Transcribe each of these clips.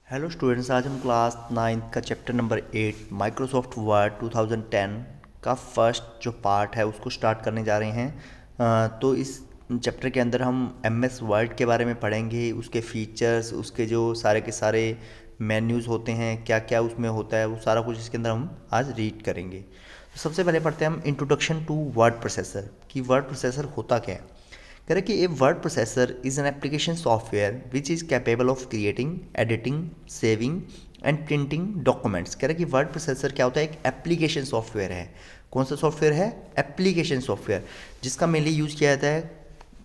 Hello students, आज हम class 9th का चैप्टर नंबर 8 माइक्रोसॉफ्ट वर्ड 2010 का फर्स्ट जो पार्ट है उसको स्टार्ट करने जा रहे हैं। तो इस चैप्टर के अंदर हम एमएस वर्ड के बारे में पढ़ेंगे, उसके फीचर्स, उसके जो सारे के सारे मेन्यूज़ होते हैं, क्या क्या उसमें होता है, वो सारा कुछ इसके अंदर हम आज रीड करेंगे। तो सबसे पहले पढ़ते हैं हम इंट्रोडक्शन टू वर्ड प्रोसेसर कि वर्ड प्रोसेसर होता क्या है। कह रहे कि ए word processor is an application software which is capable of creating, editing, saving and printing documents. कह रहे कि वर्ड प्रोसेसर क्या होता है? एक एप्लीकेशन सॉफ्टवेयर है। कौन सा सॉफ्टवेयर है? एप्लीकेशन सॉफ्टवेयर, जिसका मेनली यूज़ किया जाता है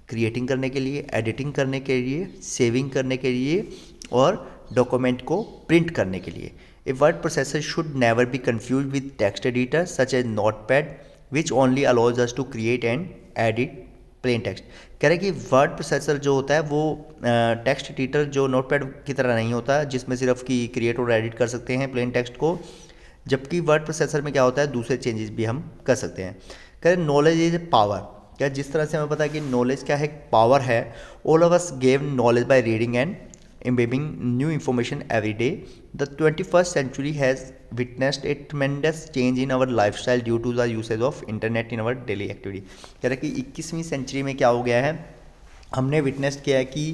क्रिएटिंग करने के लिए, एडिटिंग करने के लिए, सेविंग करने के लिए और डॉक्यूमेंट को प्रिंट करने के लिए। A word processor should never be confuse with text editor such as Notepad which only allows us to create and edit plain text. कह रहे कि वर्ड प्रोसेसर जो होता है वो टेक्स्ट एडिटर जो नोटपैड की तरह नहीं होता, जिसमें सिर्फ की क्रिएट और एडिट कर सकते हैं प्लेन टेक्स्ट को, जबकि वर्ड प्रोसेसर में क्या होता है, दूसरे चेंजेस भी हम कर सकते हैं। कह रहे नॉलेज इज ए पावर। क्या जिस तरह से हमें पता है कि नॉलेज क्या है, पावर है। All of us gave knowledge by reading and embedding new information every day. The 21st century has witnessed a tremendous change in our lifestyle due to the usage of internet in our daily activity. कह रहा है कि 21वीं century में क्या हो गया है, हमने विटनेस किया है कि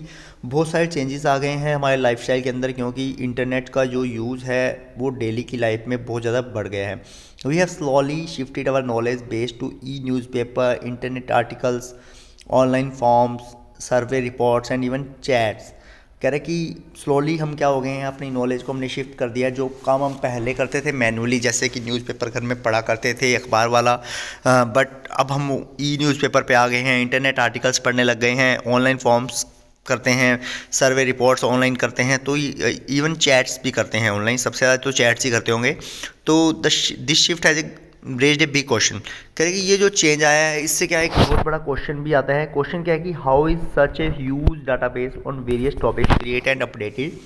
बहुत सारे चेंजेस आ गए हैं हमारे लाइफस्टाइल के अंदर, क्योंकि इंटरनेट का जो यूज़ है वो डेली की लाइफ में बहुत ज़्यादा बढ़ गया है। We have slowly shifted our knowledge based to e newspaper, internet articles, online forms, survey reports and even chats. कह रहे कि स्लोली हम क्या हो गए हैं, अपनी नॉलेज को हमने शिफ्ट कर दिया। जो काम हम पहले करते थे मैनुअली, जैसे कि न्यूज़पेपर घर में पढ़ा करते थे अखबार वाला, बट अब हम ई न्यूज़पेपर पे आ गए हैं, इंटरनेट आर्टिकल्स पढ़ने लग गए हैं, ऑनलाइन फॉर्म्स करते हैं, सर्वे रिपोर्ट्स ऑनलाइन करते हैं, तो इवन चैट्स भी करते हैं ऑनलाइन। सबसे ज़्यादा तो चैट्स ही करते होंगे। तो this shift has raised a big question. करें ये जो चेंज आया है, इससे क्या है, एक बहुत बड़ा क्वेश्चन भी आता है। क्वेश्चन क्या है कि how is such a huge database on various topics create and updated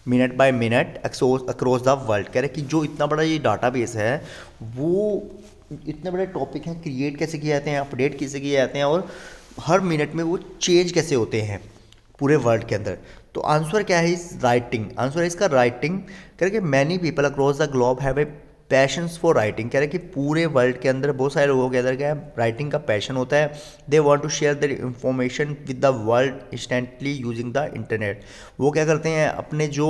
minute by minute across the world. कह रहे कि जो इतना बड़ा ये डाटाबेस है, वो इतने बड़े टॉपिक हैं, क्रिएट कैसे किए जाते हैं, अपडेट कैसे किए जाते हैं, और हर मिनट में वो चेंज कैसे होते हैं पूरे वर्ल्ड के अंदर। तो आंसर क्या है इस राइटिंग? आंसर है इसका राइटिंग। कह रहे कि many people across the globe have a patience for writing. कह रहे कि पूरे वर्ल्ड के अंदर बहुत सारे लोगों के अंदर क्या है, राइटिंग का पैशन होता है। They want to share their information with the world instantly using the internet. वो क्या करते हैं, अपने जो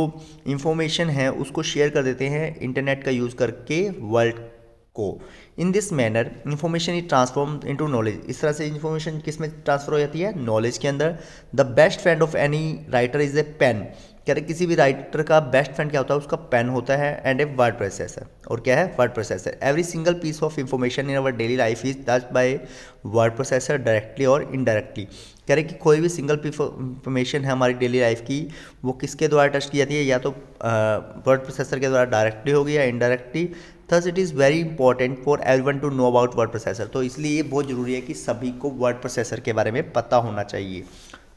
इंफॉर्मेशन है उसको शेयर कर देते हैं इंटरनेट का यूज़ करके वर्ल्ड को। In this manner information is transform into knowledge. इस तरह से इंफॉर्मेशन किस में ट्रांसफर हो जाती है? नॉलेज के अंदर। The best friend of any writer is a pen. कह रहे किसी भी राइटर का बेस्ट फ्रेंड क्या होता है? उसका पेन होता है। And a word processor. और क्या है? Word processor. Every single piece of information in our daily life is touched by word processor directly और इनडायरेक्टली। कह रहे कि कोई भी सिंगल पीस ऑफ इंफॉर्मेशन है हमारी डेली लाइफ की, वो किसके द्वारा टच की जाती है? या तो वर्ड प्रोसेसर के द्वारा डायरेक्टली होगी या indirectly. Thus it is very important for everyone to know about word processor. तो इसलिए ये बहुत ज़रूरी है कि सभी को वर्ड प्रोसेसर के बारे में पता होना चाहिए।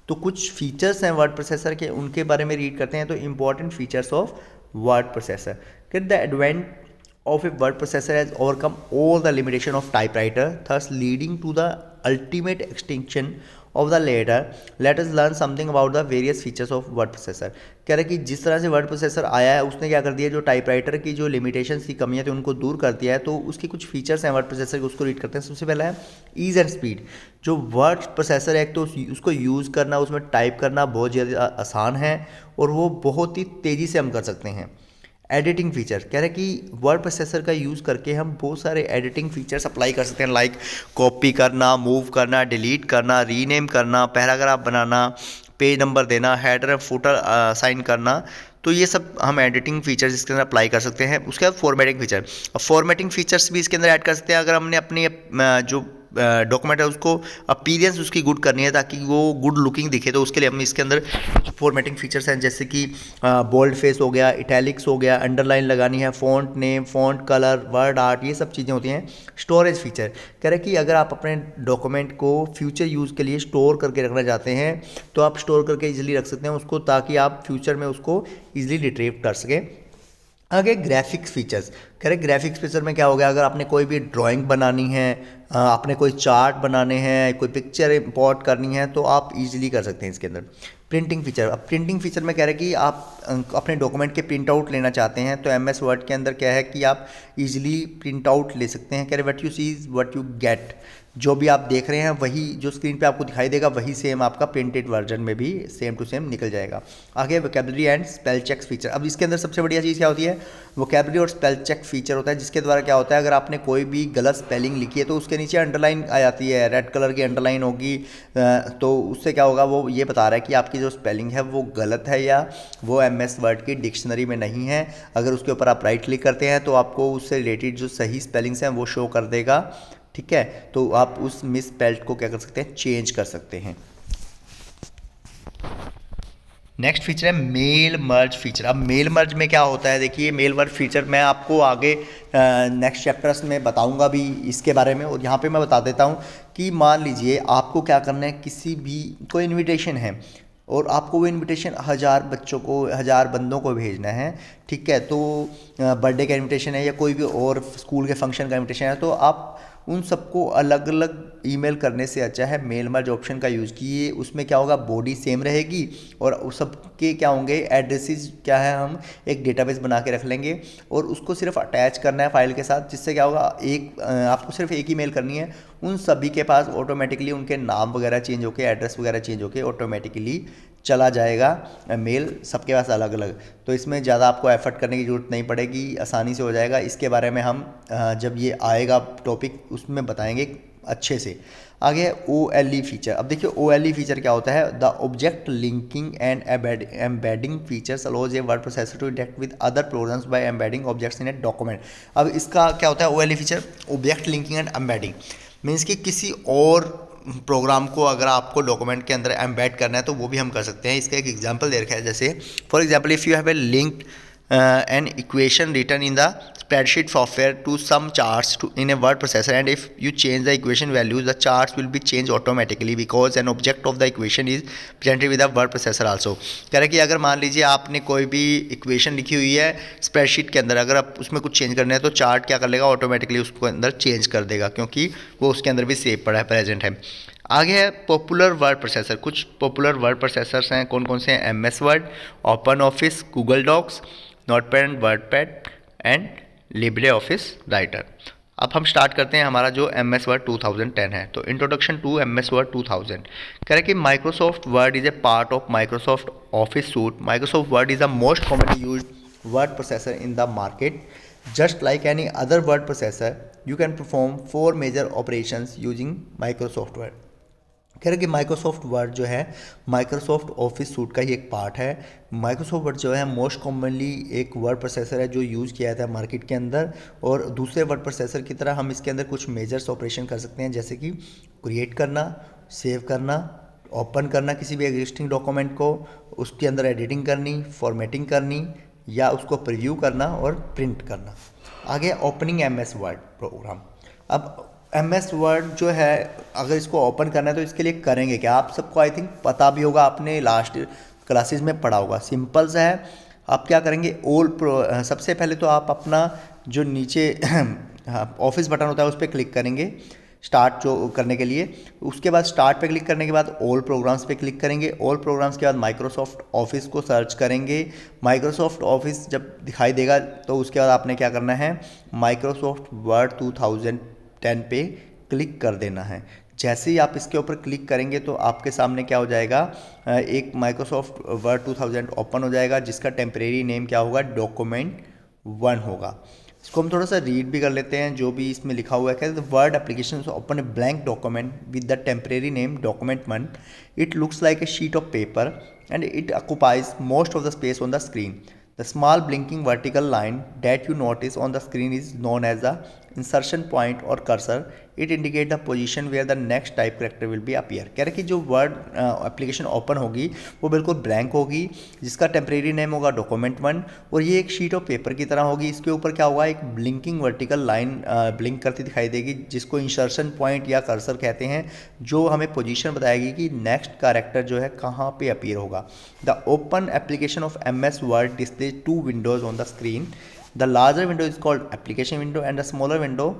तो कुछ फीचर्स हैं वर्ड प्रोसेसर के, उनके बारे में रीड करते हैं। तो important features of word processor. कि the advent of a word processor has overcome all the limitation of typewriter, thus leading to the ultimate extinction of the latter. Let us learn something about the various features of word processor. कह रहे कि जिस तरह से word processor आया है, उसने क्या कर दिया, जो टाइपराइटर की जो लिमिटेशंस थी, कमियां थी, उनको दूर कर दिया है। तो उसके कुछ फीचर्स हैं वर्ड प्रोसेसर के, उसको रीड करते हैं। सबसे पहला है ईज एंड स्पीड। जो वर्ड प्रोसेसर है, एक तो उसको यूज़ करना, उसमें टाइप करना बहुत ज़्यादा आसान है, और वो बहुत ही तेज़ी से हम कर सकते हैं। Editing feature. कह रहे हैं कि वर्ड प्रोसेसर का यूज़ करके हम बहुत सारे एडिटिंग फीचर्स अप्लाई कर सकते हैं, लाइक कॉपी करना, मूव करना, डिलीट करना, रीनेम करना, पैराग्राफ बनाना, पेज नंबर देना, हेडर फुटर असाइन करना। तो ये सब हम एडिटिंग फीचर्स इसके अंदर अप्लाई कर सकते हैं। उसके बाद फॉर्मेटिंग फीचर। अब फॉर्मेटिंग फीचर्स भी इसके अंदर ऐड कर सकते हैं। अगर हमने अपनी जो डॉक्यूमेंट है उसको अपीयरेंस उसकी गुड करनी है, ताकि वो गुड लुकिंग दिखे, तो उसके लिए हम इसके अंदर फॉर्मेटिंग फीचर्स हैं, जैसे कि बोल्ड फेस हो गया, इटैलिक्स हो गया, अंडरलाइन लगानी है, font name, font colour, word art, ये सब चीज़ें होती हैं। Storage feature. कह रहे कि अगर आप अपने डॉक्यूमेंट को फ्यूचर यूज़ के लिए स्टोर करके रखना चाहते हैं, तो आप स्टोर करके इजीली रख सकते हैं उसको, ताकि आप फ्यूचर में उसको ईजिली रिट्रीव कर सकें। आगे ग्राफिक्स फीचर्स, कह रहे ग्राफिक्स फीचर में क्या हो गया, अगर आपने कोई भी ड्राइंग बनानी है, आपने कोई चार्ट बनाने हैं, कोई पिक्चर इंपोर्ट करनी है, तो आप इजीली कर सकते हैं इसके अंदर। प्रिंटिंग फीचर, अब प्रिंटिंग फीचर में कह रहे हैं कि आप अपने डॉक्यूमेंट के प्रिंट आउट लेना चाहते हैं, तो एमएस वर्ड के अंदर क्या है कि आप इजीली प्रिंट आउट ले सकते हैं। कह रहे what you see is what you get, जो भी आप देख रहे हैं वही जो स्क्रीन पे आपको दिखाई देगा वही सेम आपका प्रिंटेड वर्जन में भी सेम टू सेम निकल जाएगा। आगे vocabulary and spell check feature, अब इसके अंदर सबसे बढ़िया चीज़ क्या होती है, वोकैबुलरी और स्पेल चेक फीचर होता है, जिसके द्वारा क्या होता है, अगर आपने कोई भी गलत स्पेलिंग लिखी है तो उसके नीचे अंडरलाइन आ जाती है, रेड कलर की अंडरलाइन होगी, तो उससे क्या होगा, वो ये बता रहा है कि आपकी जो स्पेलिंग है वो गलत है या वो एमएस वर्ड की डिक्शनरी में नहीं है। अगर उसके ऊपर आप राइट क्लिक करते हैं तो आपको उससे रिलेटेड जो सही स्पेलिंग्स हैं वो शो कर देगा। ठीक है, तो आप उस मिस स्पेल्ड को क्या कर सकते हैं, चेंज कर सकते हैं। नेक्स्ट फीचर है मेल मर्ज फीचर। अब मेल मर्ज में क्या होता है, देखिए मेल मर्ज फीचर मैं आपको आगे नेक्स्ट चैप्टर्स में बताऊंगा भी इसके बारे में, और यहाँ पे मैं बता देता हूँ कि मान लीजिए आपको क्या करना है, किसी भी कोई इनविटेशन है और आपको वो इनविटेशन 1000 बच्चों को, 1000 बंदों को भेजना है। ठीक है, तो बर्थडे का इनविटेशन है या कोई भी और स्कूल के फंक्शन का इनविटेशन है, तो आप उन सबको अलग अलग ईमेल करने से अच्छा है मेल मर्ज ऑप्शन का यूज़ कीजिए। उसमें क्या होगा, बॉडी सेम रहेगी और उस सबके क्या होंगे, एड्रेसेस क्या है, हम एक डेटाबेस बना के रख लेंगे और उसको सिर्फ अटैच करना है फाइल के साथ, जिससे क्या होगा, आपको सिर्फ एक ही मेल करनी है, उन सभी के पास ऑटोमेटिकली उनके नाम वगैरह चेंज होके, एड्रेस वगैरह चेंज होके ऑटोमेटिकली चला जाएगा मेल सबके पास अलग अलग। तो इसमें ज़्यादा आपको एफर्ट करने की ज़रूरत नहीं पड़ेगी, आसानी से हो जाएगा। इसके बारे में हम जब ये आएगा टॉपिक उसमें बताएंगे अच्छे से। आगे है OLE फीचर। अब देखिए OLE फीचर क्या होता है, the object linking and embedding features allows a word processor to interact with other programs by embedding objects in a document. अब इसका क्या होता है OLE feature, object linking and embedding, means कि किसी और प्रोग्राम को अगर आपको डॉक्यूमेंट के अंदर एम्बेड करना है तो वो भी हम कर सकते हैं। इसका एक एग्जांपल दे रखा है, जैसे for example if you have a linked an equation written in the spreadsheet software to some charts in a word processor, and if you change the equation values the charts will be changed automatically because an object of the equation is presented with a word processor also। कह रहा है कि अगर मान लीजिए आपने कोई भी इक्वेशन लिखी हुई है स्प्रेडशीट के अंदर, अगर आप उसमें कुछ चेंज करना है तो चार्ट क्या कर लेगा, ऑटोमेटिकली उसको अंदर चेंज कर देगा, क्योंकि वो उसके अंदर भी सेव पड़ा है, प्रेजेंट है। आगे है पॉपुलर वर्ड प्रोसेसर। कुछ पॉपुलर वर्ड प्रोसेसर्स हैं, कौन कौन से हैं, MS Word, Open Office, Google Docs, Notepad, WordPad and Libre Office Writer. अब हम स्टार्ट करते हैं हमारा जो MS वर्ड 2010 है। तो इंट्रोडक्शन टू MS वर्ड 2000 कह रहे हैं कि Microsoft Word is a part of Microsoft Office suite. Microsoft Word is the most commonly used word processor in the market. Just like any other word processor you can perform 4 major operations using Microsoft Word. कह रहे कि Microsoft word जो है Microsoft Office suit का ही एक part है। Microsoft word जो है मोस्ट कॉमनली एक वर्ड प्रोसेसर है जो यूज़ किया जाता है मार्केट के अंदर, और दूसरे वर्ड प्रोसेसर की तरह हम इसके अंदर कुछ मेजर्स ऑपरेशन कर सकते हैं, जैसे कि क्रिएट करना, सेव करना, ओपन करना किसी भी एग्जिस्टिंग डॉक्यूमेंट को, उसके अंदर एडिटिंग करनी, फॉर्मेटिंग करनी, या उसको प्रीव्यू करना और प्रिंट करना। आगे ओपनिंग MS वर्ड प्रोग्राम। अब MS वर्ड जो है अगर इसको ओपन करना है तो इसके लिए करेंगे क्या, आप सबको आई थिंक पता भी होगा, आपने लास्ट क्लासेस में पढ़ा होगा। सिंपल सा है, आप क्या करेंगे, सबसे पहले तो आप अपना जो नीचे ऑफिस बटन होता है उस पर क्लिक करेंगे स्टार्ट जो करने के लिए। उसके बाद स्टार्ट पे क्लिक करने के बाद ऑल प्रोग्राम्स पे क्लिक करेंगे। ऑल प्रोग्राम्स के बाद माइक्रोसॉफ्ट ऑफिस को सर्च करेंगे। माइक्रोसॉफ्ट ऑफिस जब दिखाई देगा तो उसके बाद आपने क्या करना है, माइक्रोसॉफ्ट वर्ड 2010 पे क्लिक कर देना है। जैसे ही आप इसके ऊपर क्लिक करेंगे तो आपके सामने क्या हो जाएगा, एक माइक्रोसॉफ्ट वर्ड 2000 ओपन हो जाएगा, जिसका टेम्परेरी नेम क्या होगा, डॉक्यूमेंट 1 होगा। इसको हम थोड़ा सा रीड भी कर लेते हैं जो भी इसमें लिखा हुआ है। कहते हैं word application open a blank document with the temporary name document 1। It looks like a sheet of paper and it occupies most of the space on the screen. The small blinking vertical line that you notice on the screen is known as the insertion point or cursor. It indicates the position where the next type character will be appear। कह रहे कि जो word application open होगी वो बिल्कुल blank होगी, जिसका temporary name होगा डॉक्यूमेंट 1, और ये एक शीट ऑफ पेपर की तरह होगी। इसके ऊपर क्या होगा, एक ब्लिंकिंग वर्टिकल लाइन ब्लिंक करती दिखाई देगी, जिसको इंसर्शन पॉइंट या कर्सर कहते हैं, जो हमें पोजीशन बताएगी कि नेक्स्ट कैरेक्टर जो है कहाँ पे अपीयर होगा। The open application of MS word display 2 Windows on the screen. The larger window is called application window and the smaller window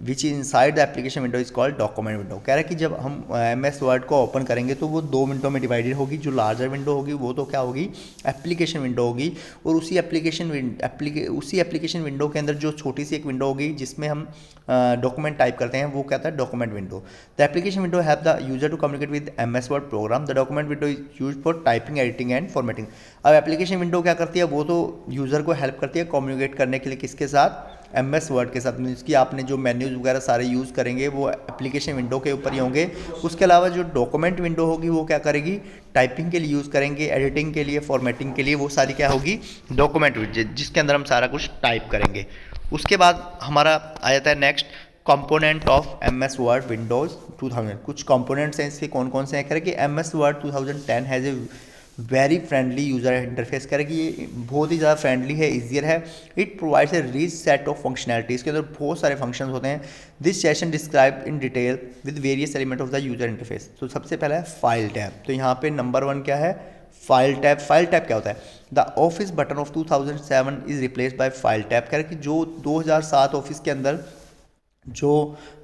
which is inside the application window is called document window. कह रहा है कि जब हम MS word को open करेंगे तो वो 2 विंडो में डिवाइडेड होगी। जो लार्जर विंडो होगी वो तो क्या होगी, एप्लीकेशन विंडो होगी, और उसी एप्लीकेशन विंडो के अंदर जो छोटी सी एक विंडो होगी जिसमें हम डॉक्यूमेंट टाइप करते हैं वो कहता है document window. The application window have the user to communicate with MS Word program. The document window is use for typing, editing and formatting. अब एप्लीकेशन विंडो क्या करती है, वो तो यूज़र को हेल्प करती है कम्युनिकेट करने के लिए किसके साथ, MS वर्ड के साथ। इसकी आपने जो मेन्यूज़ वगैरह सारे यूज़ करेंगे वो एप्लीकेशन विंडो के ऊपर ही होंगे। उसके अलावा जो डॉक्यूमेंट विंडो होगी वो क्या करेगी, टाइपिंग के लिए यूज़ करेंगे, एडिटिंग के लिए, फॉर्मेटिंग के लिए, वो सारी क्या होगी, डॉक्यूमेंट जिसके अंदर हम सारा कुछ टाइप करेंगे। उसके बाद हमारा आ जाता है next component of MS word Windows 2000। कुछ कंपोनेंट्स हैं इसके, कौन कौन से हैं, कह रहे कि MS word 2010 has a very friendly user interface. कह रहे कि ये बहुत ही ज़्यादा फ्रेंडली है, ईजियर है। It provides a rich set of functionality, इसके अंदर बहुत सारे फंक्शन होते हैं। This session describe in detail with various element of the user interface. तो सबसे पहला है फाइल टैब। तो यहाँ पे नंबर 1 क्या है, फाइल टैब। फाइल टैब क्या होता है, the office button of 2007 is replaced by file tab. कह रहे कि जो 2007 ऑफिस के अंदर जो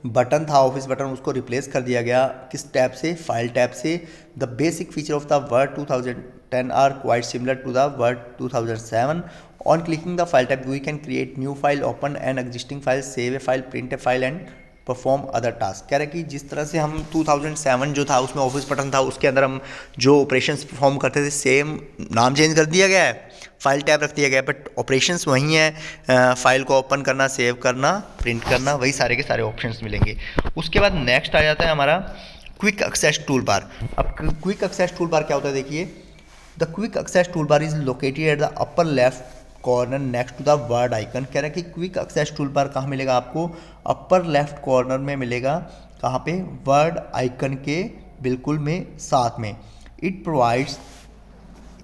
बटन था, ऑफिस बटन, उसको रिप्लेस कर दिया गया किस टैब से, फाइल टैब से। The basic feature of the Word 2010 are quite similar to the Word 2007। On clicking the file tab we can create new file, open an existing file, save a file, print a file and perform other task. कह रहे कि जिस तरह से हम 2007 जो था उसमें ऑफिस बटन था, उसके अंदर हम जो ऑपरेशंस परफॉर्म करते थे, सेम नाम चेंज कर दिया गया है, फाइल टैब रख दिया गया है, बट ऑपरेशंस वही हैं। फाइल को ओपन करना, सेव करना, प्रिंट करना, वही सारे के सारे ऑप्शंस मिलेंगे। उसके बाद नेक्स्ट आ जाता है हमारा क्विक एक्सेस टूल बार। अब क्विक एक्सेस टूल बार क्या होता है, देखिए, the quick access tool bar is located at the upper left corner next to the Word icon. कह रहा है कि क्विक एक्सेस टूल बार कहाँ मिलेगा आपको, अपर लेफ्ट कॉर्नर में मिलेगा, कहाँ पे, वर्ड आइकन के बिल्कुल में साथ में। It provides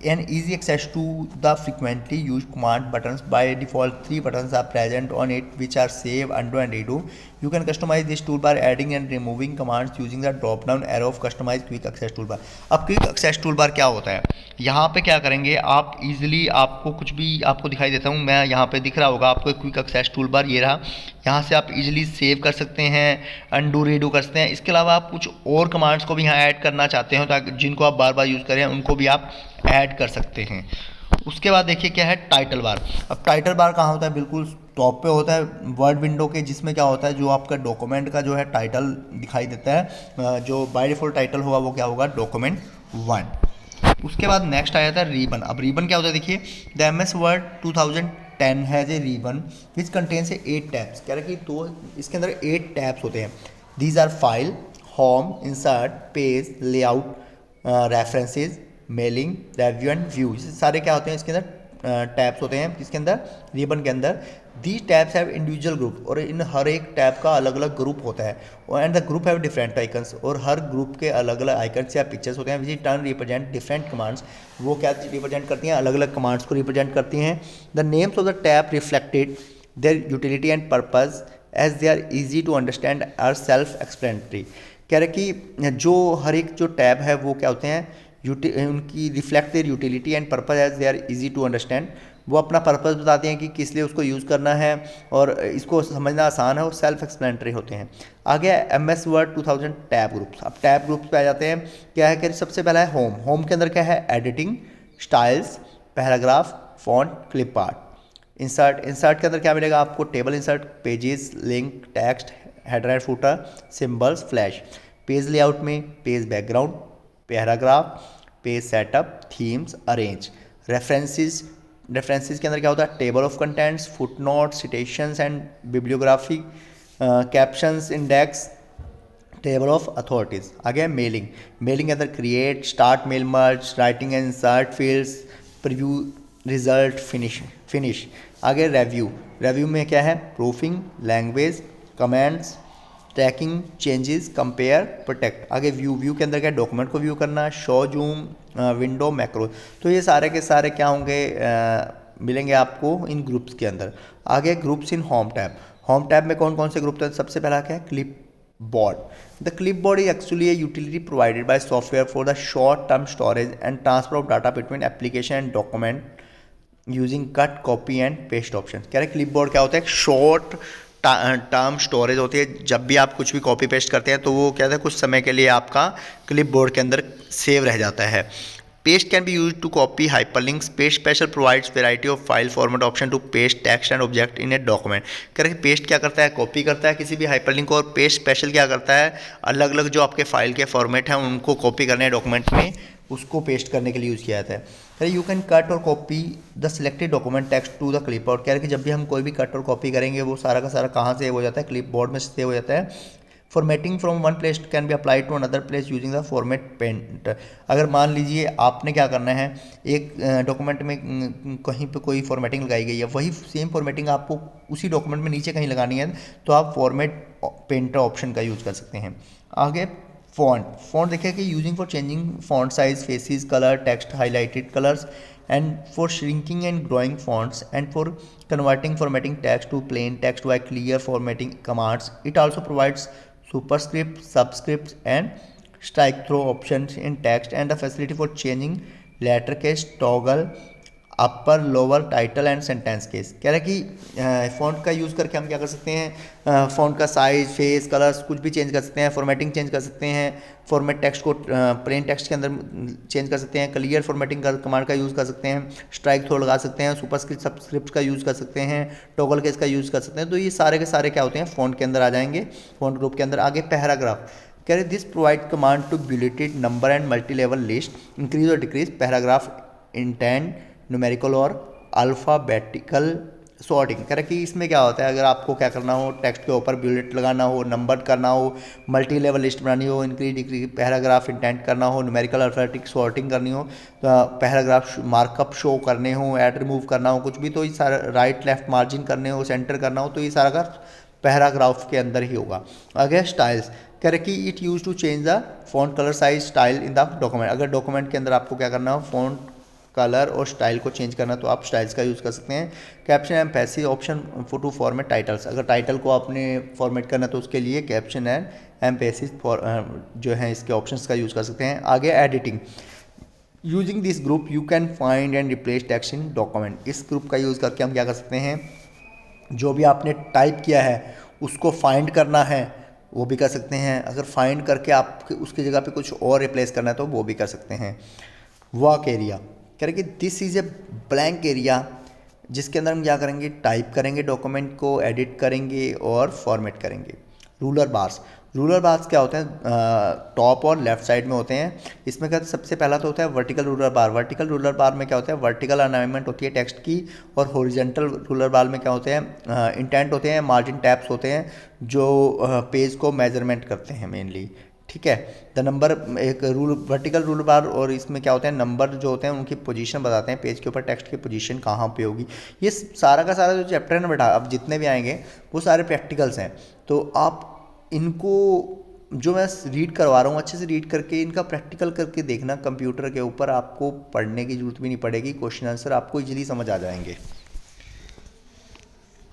an easy access to the frequently used command buttons. By default 3 buttons are present on it which are save, undo and redo. You can customize this toolbar adding and removing commands using the drop down arrow of customize quick access toolbar. अब quick access toolbar क्या होता है, यहाँ पे क्या करेंगे आप, easily आपको कुछ भी आपको दिखाई देता हूँ मैं, यहाँ पे दिख रहा होगा आपको क्विक एक्सेस टूलबार, ये रहा। यहाँ से आप इजीली सेव कर सकते हैं, अंडू रीडू कर सकते हैं। इसके अलावा आप कुछ और कमांड्स को भी यहाँ ऐड करना चाहते हो ताकि जिनको आप बार बार यूज़ करें उनको भी आप ऐड कर सकते हैं। उसके बाद देखिए क्या है, टाइटल बार। अब टाइटल बार कहाँ होता है, बिल्कुल टॉप पे होता है वर्ड विंडो के, जिसमें क्या होता है, जो आपका डॉक्यूमेंट का जो है टाइटल दिखाई देता है, जो बाय डिफॉल्ट टाइटल होगा वो क्या होगा, डॉक्यूमेंट 1। उसके बाद नेक्स्ट आ जाता है रिबन। अब रिबन क्या होता है, देखिए, the MS word 2010 has a ribbon which contains 8 tabs. कह रहे कि तो इसके अंदर 8 टैब्स होते हैं। These are file, home, insert, page, layout, references, mailing, review and view. सारे क्या होते हैं इसके अंदर, टैब्स होते हैं इसके अंदर, रिबन के अंदर। These tabs have individual group, और इन हर एक टैब का अलग अलग ग्रुप होता है। And the group have different icons, और हर ग्रुप के अलग अलग आइकन्स या पिक्चर्स होते हैं। विच टर्न रिप्रेजेंट डिफरेंट कमांड्स, वो क्या रिप्रेजेंट करती हैं, अलग अलग कमांड्स को रिप्रेजेंट करती हैं। The names of the tab reflected their utility and purpose as they are easy to understand, are self explanatory. कह रहे कि जो हर एक जो टैब है वो क्या होते हैं, उनकी reflect their utility and purpose as they are easy to understand. वो अपना पर्पस बताते हैं कि किस लिए उसको यूज़ करना है, और इसको समझना आसान है, और सेल्फ एक्सप्लेनेटरी होते हैं। आगे MS वर्ड 2000 टैब ग्रुप्स। अब टैब ग्रुप्स पे आ जाते हैं, क्या है कि सबसे पहला है होम। होम के अंदर क्या है, editing, styles, paragraph, font, clip art. Insert, insert के अंदर क्या मिलेगा आपको, table insert, pages, link, text, header and footer, symbols, flash. Page layout में page background, paragraph, page setup, themes, arrange. References, references के अंदर क्या होता है, table of contents, foot note, citations and bibliography, captions, index, table of authorities. आगे mailing, mailing के अंदर create, start mail, merge, writing and insert fields, preview, result, finish. आगे review, review में क्या है, proofing, language, comments, tracking, changes, compare, protect. आगे view, view के अंदर क्या है, डॉक्यूमेंट को व्यू करना, शो, जूम, विंडो, मैक्रो। तो ये सारे के सारे क्या होंगे, मिलेंगे आपको इन ग्रुप्स के अंदर। आगे groups in home tab. Home tab में कौन कौन से ग्रुप हैं, सबसे पहला क्या है, clip board. The clipboard is actually a utility provided by software for the short-term storage and transfer of data between application and document. Using cut copy and paste option. कह रहे क्लिपबोर्ड क्या होता है, एक शॉर्ट टर्म स्टोरेज होती है। जब भी आप कुछ भी कॉपी पेस्ट करते हैं तो वो क्या है, कुछ समय के लिए आपका क्लिपबोर्ड के अंदर सेव रह जाता है। Paste can be use to copy hyperlinks. Paste special provides variety of file format option to paste text and object in a document. कह रहे पेस्ट क्या करता है, कॉपी करता है किसी भी हाइपरलिंक को, और पेस्ट स्पेशल क्या करता है, अलग अलग जो आपके फाइल के फॉर्मेट हैं उनको कॉपी करने डॉक्यूमेंट में, उसको पेस्ट करने के लिए यूज़ किया जाता है। कह रहे यू कैन कट और copy the selected document text to the clipboard. कह रहे कि जब भी हम कोई भी कट और कॉपी करेंगे वो सारा का सारा कहाँ सेव हो जाता है, क्लिपबोर्ड में सेव हो जाता है। Formatting from one place can be apply to another place using the format paint. अगर मान लीजिए आपने क्या करना है, एक डॉक्यूमेंट में कहीं पे कोई फॉर्मेटिंग लगाई गई है, वही सेम फॉर्मेटिंग आपको उसी डॉक्यूमेंट में नीचे कहीं लगानी है, तो आप फॉर्मेट पेंटर ऑप्शन का यूज़ कर सकते हैं। आगे फॉन्ट देखिए कि using for changing font size, faces, colour, text, highlighted colours, and for shrinking and growing fonts, and for converting formatting text to plain text by clear formatting commands. It also provides superscript, subscripts, and strike through options in text, and the facility for changing lettercase, toggle upper lower title and sentence case. कह रहा है कि font का use करके हम क्या कर सकते हैं, फ़ॉन्ट का साइज, फेस, कलर्स कुछ भी चेंज कर सकते हैं, फॉर्मेटिंग चेंज कर सकते हैं, फॉर्मेट टेक्स्ट को प्लेन टेक्स्ट के अंदर चेंज कर सकते हैं, क्लियर फॉर्मेटिंग का कमांड का यूज़ कर सकते हैं, स्ट्राइक थ्रो लगा सकते हैं, सुपरस्क्रिप्ट सबस्क्रिप्ट का यूज़ कर सकते हैं, टॉगल केस का यूज़ कर सकते हैं। तो ये सारे के सारे क्या होते हैं, फ़ॉन्ट के अंदर आ जाएंगे, फ़ॉन्ट ग्रुप के अंदर। आगे पैराग्राफ, कह रहे this provide command to bulleted number and multi level list, increase और डिक्रीज पैराग्राफ इंटेंट, न्यूमेरिकल और अल्फ़ाबेटिकल सॉर्टिंग। कह रहा कि इसमें क्या होता है, अगर आपको क्या करना हो, टेक्स्ट के ऊपर बुलेट लगाना हो, नंबर करना हो, मल्टी लेवल लिस्ट बनानी हो, इंक्रीज डिक्रीज पैराग्राफ इंटेंट करना हो, न्यूमेरिकल अल्फ़ाबेटिक सॉर्टिंग करनी हो, तो पैराग्राफ मार्कअप शो करने हो, ऐड रिमूव करना हो, कुछ भी, तो ये सारा राइट लेफ्ट मार्जिन करने हो, सेंटर करना हो, तो ये सारा का पैराग्राफ के अंदर ही होगा। अगर स्टाइल्स, कह रहे कि it use to change the font colour size style in the document. अगर डॉक्यूमेंट के अंदर आपको क्या करना हो, फॉन्ट कलर और स्टाइल को चेंज करना, तो आप स्टाइल्स का यूज़ कर सकते हैं। Caption and passive option for to format titles. अगर टाइटल को आपने फॉर्मेट करना तो उसके लिए कैप्शन एंड पैसिव जो है इसके ऑप्शंस का यूज़ कर सकते हैं। आगे editing, using this group you can find and replace text in document. इस ग्रुप का यूज़ करके हम क्या कर सकते हैं, जो भी आपने टाइप किया है उसको फाइंड करना है वो भी कर सकते हैं। अगर फाइंड करके आप उसकी जगह पे कुछ और रिप्लेस करना है तो वो भी कर सकते हैं। वर्क एरिया, कह रहे कि this is a blank area जिसके अंदर हम क्या करेंगे, टाइप करेंगे, डॉक्यूमेंट को एडिट करेंगे और फॉर्मेट करेंगे। रूलर बार्स, रूलर बार्स क्या होते हैं, टॉप और लेफ्ट साइड में होते हैं। इसमें क्या सबसे पहला तो होता है वर्टिकल रूलर बार। वर्टिकल रूलर बार में क्या होता है, वर्टिकल अलाइनमेंट होती है टेक्स्ट की, और हॉरिजॉन्टल रूलर बार में क्या होते हैं, इंटेंट होते हैं, मार्जिन टैप्स होते हैं जो पेज को मेजरमेंट करते हैं मेनली। ठीक है, द नंबर एक रूल वर्टिकल रूल बार, और इसमें क्या होते हैं, नंबर जो होते हैं उनकी पोजीशन बताते हैं पेज के ऊपर, टेक्स्ट की पोजीशन कहाँ पे होगी। ये सारा का सारा जो चैप्टर है ना बेटा, अब जितने भी आएंगे वो सारे प्रैक्टिकल्स हैं। तो आप इनको जो मैं रीड करवा रहा हूँ अच्छे से रीड करके इनका प्रैक्टिकल करके देखना कंप्यूटर के ऊपर, आपको पढ़ने की जरूरत भी नहीं पड़ेगी, क्वेश्चन आंसर आपको इजीली समझ आ जाएंगे।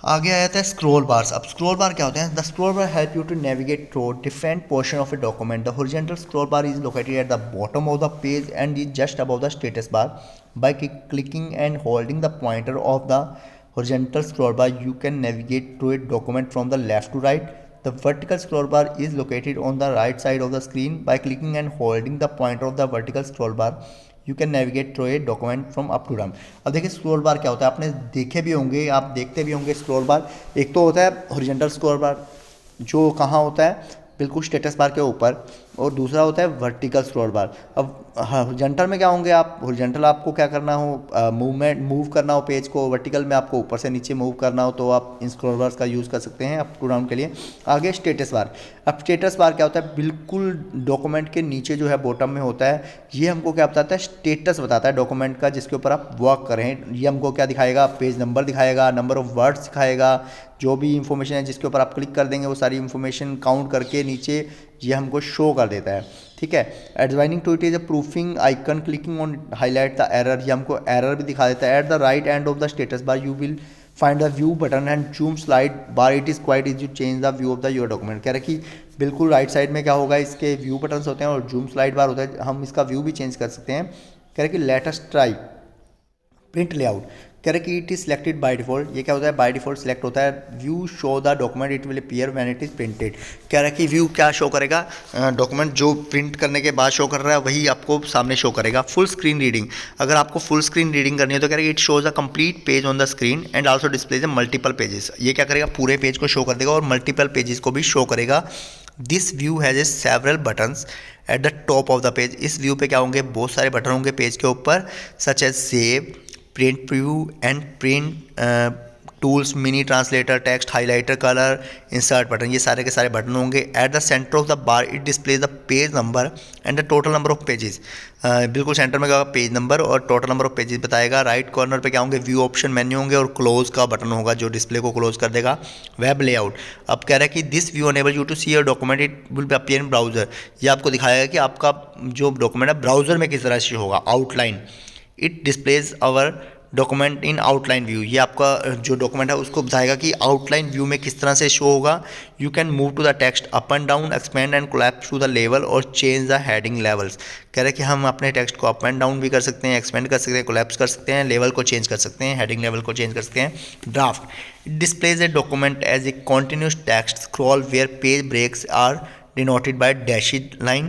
आगे आया था स्क्रॉल बार्स। अब स्क्रॉल बार क्या होते हैं, the scroll bar help you to navigate through different portion of a document. The horizontal scroll bar is located at the bottom of the page and is just above the status bar. By clicking and holding the pointer of the horizontal scroll bar you can navigate through a document from the left to right. The vertical scroll bar is located on the right side of the screen. By clicking and holding the pointer of the vertical scroll bar you can navigate through a document from up to down. अब देखिए scroll bar क्या होता है, आपने देखे भी होंगे, आप देखते भी होंगे स्क्रॉल बार। एक तो होता है हॉरिजॉन्टल स्क्रॉल बार जो कहाँ होता है, बिल्कुल स्टेटस बार के ऊपर, और दूसरा होता है वर्टिकल स्क्रॉल बार। अब हॉरिजॉन्टल में क्या होंगे, आप हॉरिजॉन्टल आपको क्या करना हो, मूव करना हो पेज को, वर्टिकल में आपको ऊपर से नीचे मूव करना हो तो आप इन स्क्रॉल बार्स का यूज़ कर सकते हैं अप टू डाउन के लिए। आगे स्टेटस बार। अब स्टेटस बार क्या होता है, बिल्कुल डॉक्यूमेंट के नीचे जो है बॉटम में होता है, ये हमको क्या बताता है, स्टेटस बताता है डॉक्यूमेंट का जिसके ऊपर आप वर्क कर रहे हैं। ये हमको क्या दिखाएगा, पेज नंबर दिखाएगा, नंबर ऑफ वर्ड्स दिखाएगा, जो भी इंफॉर्मेशन है जिसके ऊपर आप क्लिक कर देंगे वो सारी इंफॉर्मेशन काउंट करके नीचे ये हमको शो कर देता है। ठीक है, adjoining to it is a proofing icon, clicking on highlight the error, ये हमको एरर भी दिखा देता है। At the right end of the status bar you will find the view button and zoom slide bar. It is quite is you change the view of the your document. कह रहा है कि बिल्कुल right side में क्या होगा, इसके view buttons होते हैं और जूम स्लाइड बार होता है, हम इसका व्यू भी चेंज कर सकते हैं। कह रहे कि let us try print layout. कह रहे कि it is selected by default, ये क्या होता है, बाय डिफॉल्ट सिलेक्ट होता है। View show the document it will appear when it is printed, कह रहा है कि व्यू क्या शो करेगा, डॉक्यूमेंट जो प्रिंट करने के बाद शो कर रहा है वही आपको सामने शो करेगा। फुल स्क्रीन रीडिंग, अगर आपको फुल स्क्रीन रीडिंग करनी है तो कह रहा है it shows a complete page on the screen and also displays multiple pages, ये क्या करेगा, पूरे पेज को शो कर देगा और मल्टीपल पेजेस को भी शो करेगा। This view has a several buttons at the top of the page, इस व्यू पे क्या होंगे, बहुत सारे बटन होंगे पेज के ऊपर, such as save, print preview and print tools, mini translator, text highlighter, colour, insert button, ये सारे के सारे बटन होंगे। At the centre of the bar it displays the page number and the total number of pages, बिल्कुल centre में क्या होगा, page number और टोटल नंबर ऑफ पेजेस बताएगा। राइट कॉर्नर पे क्या होंगे, व्यू ऑप्शन मेन्यू होंगे और क्लोज का बटन होगा जो डिस्प्ले को क्लोज कर देगा। वेब लेआउट, अब कह रहा है कि this view enable you to see your document it will appear in browser, ये आपको दिखाएगा कि आपका जो डॉक्यूमेंट है ब्राउजर में किस तरह से होगा। Outline, it displays our document in outline view, ये आपका जो डॉक्यूमेंट है उसको बताएगा कि आउटलाइन व्यू में किस तरह से शो होगा। You can move to the text up and down, expand and collapse to the level और चेंज द हेडिंग लेवल्स, कह रहे हैं कि हम अपने टेक्स्ट को अप एंड डाउन भी कर सकते हैं, एक्सपेंड कर सकते हैं, कोलैप्स कर सकते हैं, लेवल को चेंज कर सकते हैं, हेडिंग लेवल को चेंज कर सकते हैं। Draft, it displays a document as a continuous text scroll where page breaks are denoted by dashed line.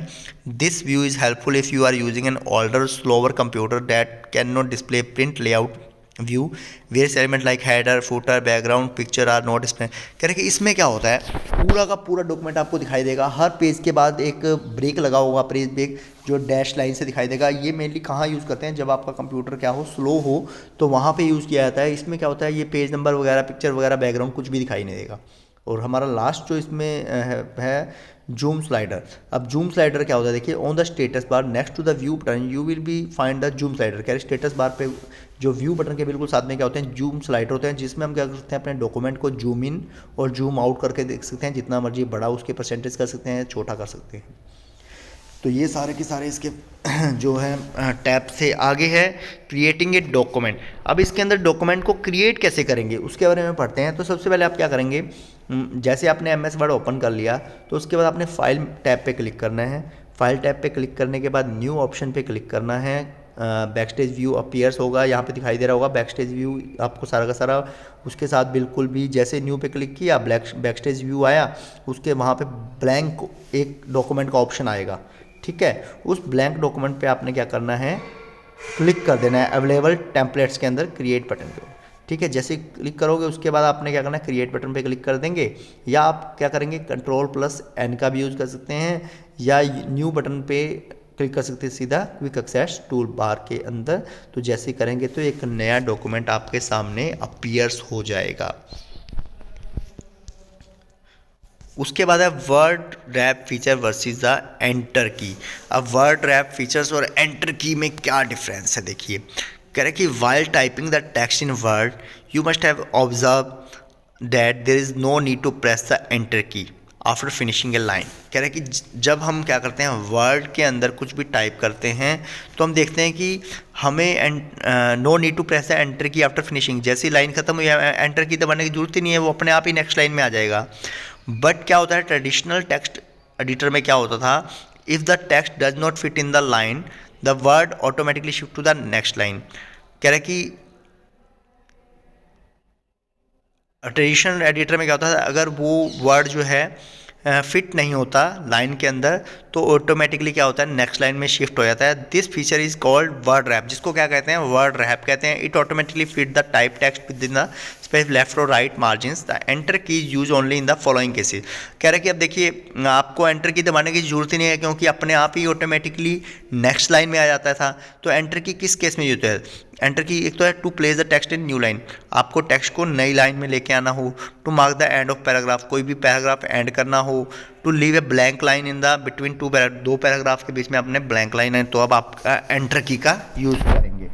This view is helpful if you are using an older, slower computer that cannot display print layout view. Various elements like header, footer, background, picture are not displayed. कह रहे कि इसमें क्या होता है, पूरा का पूरा डॉक्यूमेंट आपको दिखाई देगा, हर पेज के बाद एक ब्रेक लगा होगा, पेज ब्रेक जो डैश लाइन से दिखाई देगा। ये मेनली कहाँ यूज़ करते हैं, जब आपका कंप्यूटर क्या हो, स्लो हो, तो वहाँ पे यूज़ किया जाता है। इसमें क्या होता है, ये पेज नंबर वगैरह, पिक्चर वगैरह, बैकग्राउंड कुछ भी दिखाई नहीं देगा। और हमारा लास्ट जो इसमें है जूम स्लाइडर। अब जूम स्लाइडर क्या होता है, देखिए, on the status bar next to the view button you will be find the zoom slider, कह रहे स्टेटस बार पे जो व्यू बटन के बिल्कुल साथ में क्या होते हैं, जूम स्लाइडर होते हैं, जिसमें हम क्या कर सकते हैं, अपने डॉक्यूमेंट को जूम इन और जूम आउट करके देख सकते हैं, जितना मर्जी बड़ा उसके परसेंटेज कर सकते हैं, छोटा कर सकते हैं। तो ये सारे के सारे इसके जो है टैब से आगे है क्रिएटिंग ए डॉक्यूमेंट। अब इसके अंदर डॉक्यूमेंट को क्रिएट कैसे करेंगे उसके बारे में पढ़ते हैं। तो सबसे पहले आप क्या करेंगे, जैसे आपने एमएस वर्ड ओपन कर लिया तो उसके बाद आपने फाइल टैब पे क्लिक करना है। फाइल टैब पे क्लिक करने के बाद न्यू ऑप्शन पे क्लिक करना है। बैकस्टेज व्यू अपीयर्स होगा, यहाँ पे दिखाई दे रहा होगा बैकस्टेज व्यू आपको सारा का सारा। उसके साथ बिल्कुल भी जैसे न्यू पे क्लिक किया बैकस्टेज व्यू आया, उसके वहाँ पे ब्लैंक एक डॉक्यूमेंट का ऑप्शन आएगा, ठीक है। उस ब्लैंक डॉक्यूमेंट पे आपने क्या करना है, क्लिक कर देना है अवेलेबल टेम्पलेट्स के अंदर क्रिएट बटन पे, ठीक है। जैसे क्लिक करोगे उसके बाद आपने क्या करना है, क्रिएट बटन पे क्लिक कर देंगे, या आप क्या करेंगे Ctrl+N का भी यूज़ कर सकते हैं, या न्यू बटन पे क्लिक कर सकते हैं सीधा क्विक एक्सेस टूल बार के अंदर। तो जैसे करेंगे तो एक नया डॉक्यूमेंट आपके सामने अपीयर्स हो जाएगा। उसके बाद है word wrap feature versus the enter key. अब वर्ड रैप फीचर्स और एंटर की में क्या डिफरेंस है, देखिए। कह रहे कि while typing the text in Word you must have observe that there is no need to press the enter key after finishing a line. कह रहे कि जब हम क्या करते हैं, वर्ड के अंदर कुछ भी टाइप करते हैं तो हम देखते हैं कि हमें no need to press the enter key after finishing, जैसी लाइन खत्म हुई एंटर की दबाने की जरूरत ही नहीं है, वो अपने आप ही नेक्स्ट लाइन में आ जाएगा। बट क्या होता है, ट्रेडिशनल टेक्स्ट एडिटर में क्या होता था, if the text does not fit in the line the word automatically shift to the next line. कह रहे कि ट्रेडिशनल एडिटर में क्या होता है, अगर वो वर्ड जो है फिट नहीं होता लाइन के अंदर तो ऑटोमेटिकली क्या होता है, नेक्स्ट लाइन में शिफ्ट हो जाता है। This feature is called word rap, जिसको क्या कहते हैं, वर्ड रैप कहते हैं। It automatically fit the type text with in the space left और राइट मार्जिन्स। द एंटर की use only in the following cases. कह रहे कि अब देखिए आपको एंटर की दबाने की जरूरत ही नहीं है, क्योंकि अपने आप ही ऑटोमेटिकली नेक्स्ट लाइन में आ जाता था। तो एंटर की किस केस में यूज है, एंटर की एक तो है to place the text in new line, आपको टेक्स्ट को नई लाइन में लेके आना हो, to mark the end of paragraph, कोई भी पैराग्राफ एंड करना हो, to leave a blank line in the between दो पैराग्राफ के बीच में आपने ब्लैंक लाइन है, तो अब आप एंटर की का यूज़ करेंगे।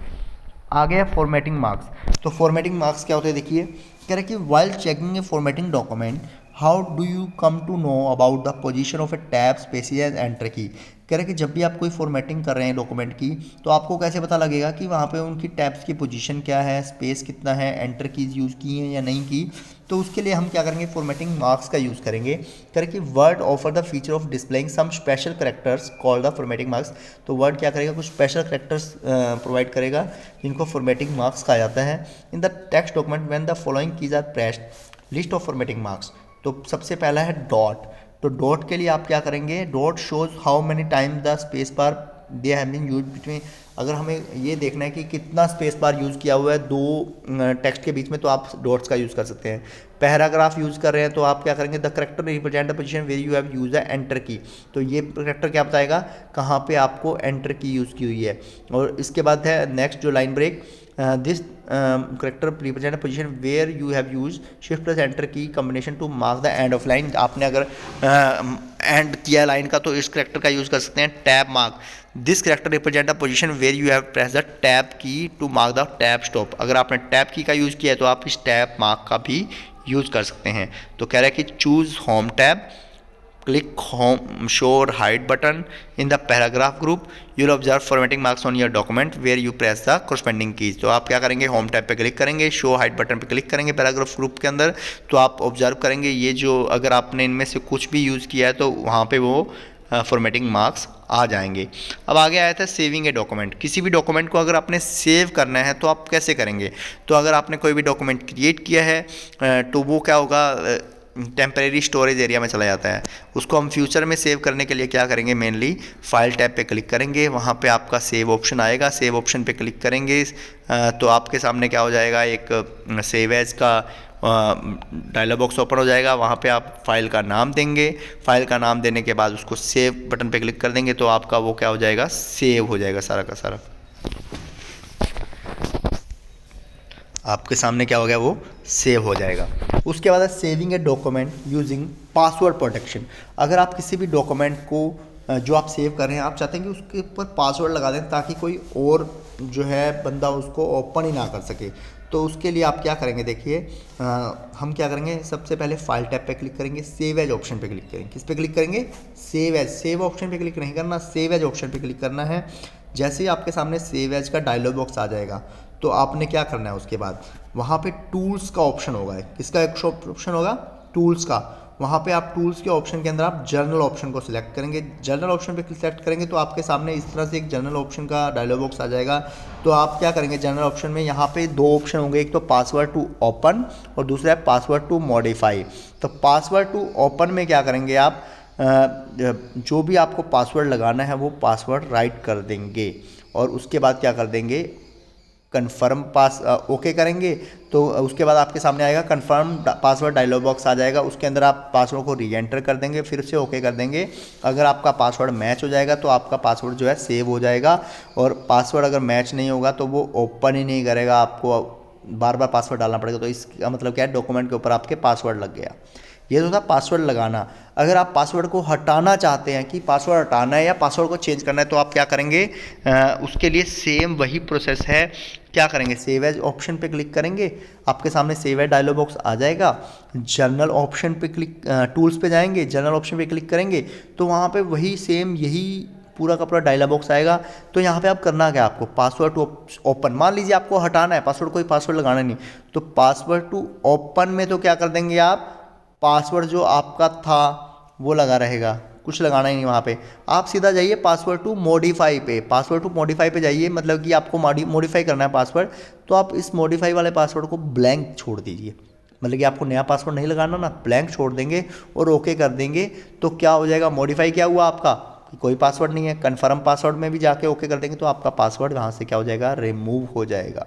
आगे है फॉर्मेटिंग मार्क्स। तो फॉर्मेटिंग मार्क्स क्या होते हैं, देखिए। कह रहे कि while checking a formatting document how do you come to know about the position of a tab spaces and enter key. कह रहे हैं कि जब भी आप कोई फॉर्मेटिंग कर रहे हैं डॉक्यूमेंट की, तो आपको कैसे पता लगेगा कि वहाँ पे उनकी टैब्स की पोजीशन क्या है, स्पेस कितना है, एंटर कीज यूज़ की हैं या नहीं की। तो उसके लिए हम क्या करेंगे, फॉर्मेटिंग मार्क्स का यूज़ करेंगे। कह रहे कि Word offer the feature of displaying some special characters called the formatting marks. तो वर्ड क्या करेगा, कुछ स्पेशल करेक्टर्स प्रोवाइड करेगा जिनको फॉर्मेटिंग मार्क्स कहा जाता है। In the text document when the following keys are pressed list of formatting marks. तो सबसे पहला है डॉट। तो डॉट के लिए आप क्या करेंगे, dot shows how many times the space bar they have been use between. अगर हमें ये देखना है कि कितना स्पेस बार यूज़ किया हुआ है दो टेक्स्ट के बीच में, तो आप डॉट्स का यूज़ कर सकते हैं। पैराग्राफ यूज़ कर रहे हैं तो आप क्या करेंगे, the character represent the position where you have use the enter key. तो ये करेक्टर क्या बताएगा, कहाँ पे आपको एंटर की यूज़ की हुई है। और इसके बाद है नेक्स्ट जो line break, this character represent a position where you have use shift plus enter key combination to mark the end of line. आपने अगर एंड किया लाइन का तो इस करेक्टर का यूज़ कर सकते हैं, tab mark. This character represent a position where you have press the tab key to mark the tab stop. अगर आपने टैब की का यूज़ किया है तो आप इस टैब मार्क का भी यूज़ कर सकते हैं। तो कह रहा है कि choose home tab, click home show or hide button in the paragraph group. You'll observe formatting marks on your document where you press the corresponding keys. तो आप क्या करेंगे, होम टैब पे क्लिक करेंगे, शो हाइड बटन पे click करेंगे paragraph group के अंदर। तो आप ऑब्जर्व करेंगे ये जो अगर आपने इनमें से कुछ भी यूज़ किया है तो वहाँ पे वो फॉर्मेटिंग मार्क्स आ जाएंगे। अब आगे आया था सेविंग ए डॉक्यूमेंट। किसी भी डॉक्यूमेंट को अगर आपने सेव करना है तो आप कैसे करेंगे। तो अगर आपने कोई भी डॉक्यूमेंट क्रिएट किया है तो वो क्या होगा, टेम्परेरी स्टोरेज एरिया में चला जाता है। उसको हम फ्यूचर में सेव करने के लिए क्या करेंगे, मेनली फाइल टैब पे क्लिक करेंगे, वहाँ पे आपका सेव ऑप्शन आएगा, सेव ऑप्शन पे क्लिक करेंगे तो आपके सामने क्या हो जाएगा, एक सेव एज का डायलॉग बॉक्स ओपन हो जाएगा। वहाँ पे आप फाइल का नाम देंगे, फाइल का नाम देने के बाद उसको सेव बटन पे क्लिक कर देंगे तो आपका वो क्या हो जाएगा, सेव हो जाएगा सारा का सारा। आपके सामने क्या हो गया, वो सेव हो जाएगा। उसके बाद है saving a document using password protection. अगर आप किसी भी डॉक्यूमेंट को जो आप सेव कर रहे हैं, आप चाहते हैं कि उसके ऊपर पासवर्ड लगा दें ताकि कोई और जो है बंदा उसको ओपन ही ना कर सके। तो उसके लिए आप क्या करेंगे, देखिए हम क्या करेंगे, सबसे पहले फाइल टैब पे क्लिक करेंगे, सेव एज ऑप्शन पे क्लिक करेंगे। किस पे क्लिक करेंगे, सेव एज। सेव ऑप्शन पे क्लिक नहीं करना, सेव एज ऑप्शन पे क्लिक करना है। जैसे ही आपके सामने सेव एज का डायलॉग बॉक्स आ जाएगा तो आपने क्या करना है, उसके बाद वहाँ पे टूल्स का ऑप्शन होगा। किसका एक ऑप्शन होगा, टूल्स का। वहाँ पे आप टूल्स के ऑप्शन के अंदर आप जर्नल ऑप्शन को सिलेक्ट करेंगे। जर्नल ऑप्शन पे सिलेक्ट करेंगे तो आपके सामने इस तरह से एक जर्नल ऑप्शन का डायलॉग बॉक्स आ जाएगा। तो आप क्या करेंगे, जर्नल ऑप्शन में यहाँ पे दो ऑप्शन होंगे, एक तो पासवर्ड टू ओपन और दूसरा है पासवर्ड टू मॉडिफाई। तो पासवर्ड टू ओपन में क्या करेंगे, आप जो भी आपको पासवर्ड लगाना है वो पासवर्ड राइट कर देंगे और उसके बाद क्या कर देंगे, कन्फर्म ओके करेंगे। तो उसके बाद आपके सामने आएगा कन्फर्म पासवर्ड डायलॉग बॉक्स आ जाएगा। उसके अंदर आप पासवर्ड को री एंटर कर देंगे, फिर से ओके कर देंगे। अगर आपका पासवर्ड मैच हो जाएगा तो आपका पासवर्ड जो है सेव हो जाएगा, और पासवर्ड अगर मैच नहीं होगा तो वो ओपन ही नहीं करेगा, आपको बार बार पासवर्ड डालना पड़ेगा। तो इसका मतलब क्या है, डॉक्यूमेंट के ऊपर आपके पासवर्ड लग गया। ये तो था पासवर्ड लगाना। अगर आप पासवर्ड को हटाना चाहते हैं कि पासवर्ड हटाना है या पासवर्ड को चेंज करना है तो आप क्या करेंगे, उसके लिए सेम वही प्रोसेस है। क्या करेंगे, सेव एज ऑप्शन पे क्लिक करेंगे, आपके सामने सेव एज डायलॉग बॉक्स आ जाएगा। जर्नल ऑप्शन पे क्लिक, टूल्स पे जाएंगे, जर्नल ऑप्शन पे क्लिक करेंगे तो वहाँ पे वही सेम यही पूरा का पूरा डायलॉग बॉक्स आएगा। तो यहाँ पे आप करना क्या, आपको पासवर्ड टू ओपन, मान लीजिए आपको हटाना है पासवर्ड, कोई पासवर्ड लगाना नहीं, तो पासवर्ड टू ओपन में तो क्या कर देंगे आप, पासवर्ड जो आपका था वो लगा रहेगा, कुछ लगाना ही नहीं वहाँ पे। आप सीधा जाइए पासवर्ड टू मॉडिफाई पे, पासवर्ड टू मॉडिफाई पे जाइए, मतलब कि आपको मॉडिफाई करना है पासवर्ड, तो आप इस मॉडिफाई वाले पासवर्ड को ब्लैंक छोड़ दीजिए। मतलब कि आपको नया पासवर्ड नहीं लगाना ना, ब्लैंक छोड़ देंगे और ओके कर देंगे। तो क्या हो जाएगा, मॉडिफाई क्या हुआ आपका, कोई पासवर्ड नहीं है। कन्फर्म पासवर्ड में भी जाके ओके कर देंगे तो आपका पासवर्ड वहाँ से क्या हो जाएगा, रिमूव हो जाएगा।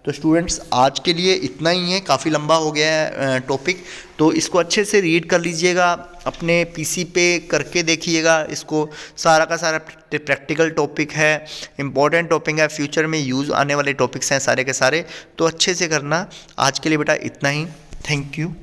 तो स्टूडेंट्स आज के लिए इतना ही है, काफ़ी लंबा हो गया है टॉपिक, तो इसको अच्छे से रीड कर लीजिएगा, अपने पीसी पे करके देखिएगा इसको। सारा का सारा प्रैक्टिकल टॉपिक है, इम्पॉर्टेंट टॉपिक है, फ्यूचर में यूज़ आने वाले टॉपिक्स हैं सारे के सारे, तो अच्छे से करना। आज के लिए बेटा इतना ही, थैंक यू।